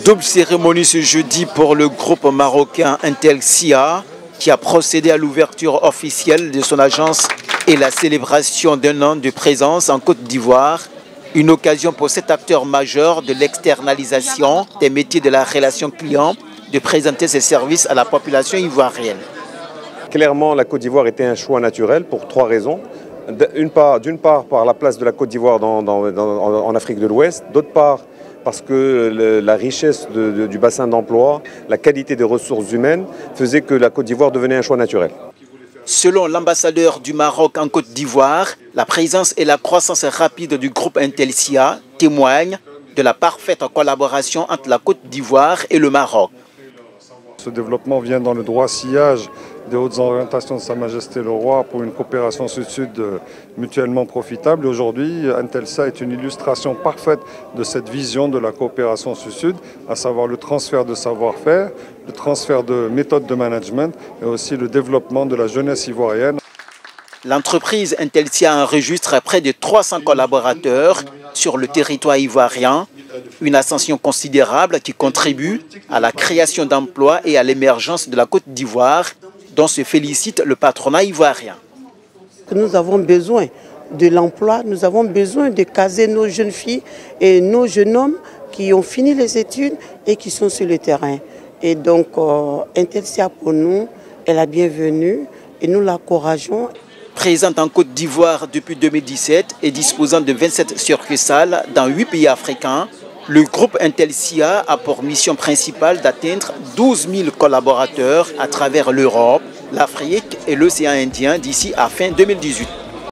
Double cérémonie ce jeudi pour le groupe marocain Intelsia qui a procédé à l'ouverture officielle de son agence et la célébration d'un an de présence en Côte d'Ivoire. Une occasion pour cet acteur majeur de l'externalisation des métiers de la relation client de présenter ses services à la population ivoirienne. Clairement, la Côte d'Ivoire était un choix naturel pour trois raisons. D'une part, par la place de la Côte d'Ivoire en Afrique de l'Ouest. D'autre part, parce que la richesse du bassin d'emploi, la qualité des ressources humaines faisait que la Côte d'Ivoire devenait un choix naturel. Selon l'ambassadeur du Maroc en Côte d'Ivoire, la présence et la croissance rapide du groupe Intelsia témoignent de la parfaite collaboration entre la Côte d'Ivoire et le Maroc. Ce développement vient dans le droit sillage des hautes orientations de Sa Majesté le Roi pour une coopération sud-sud mutuellement profitable. Aujourd'hui, Intelsia est une illustration parfaite de cette vision de la coopération sud-sud, à savoir le transfert de savoir-faire, le transfert de méthodes de management et aussi le développement de la jeunesse ivoirienne. L'entreprise Intelsia enregistre près de 300 collaborateurs sur le territoire ivoirien, une ascension considérable qui contribue à la création d'emplois et à l'émergence de la Côte d'Ivoire, dont se félicite le patronat ivoirien. Nous avons besoin de l'emploi, nous avons besoin de caser nos jeunes filles et nos jeunes hommes qui ont fini les études et qui sont sur le terrain. Et donc, Intelsia pour nous est la bienvenue et nous l'encourageons. Présente en Côte d'Ivoire depuis 2017 et disposant de 27 succursales dans 8 pays africains, le groupe Intelsia a pour mission principale d'atteindre 12 000 collaborateurs à travers l'Europe, l'Afrique et l'océan Indien d'ici à fin 2018.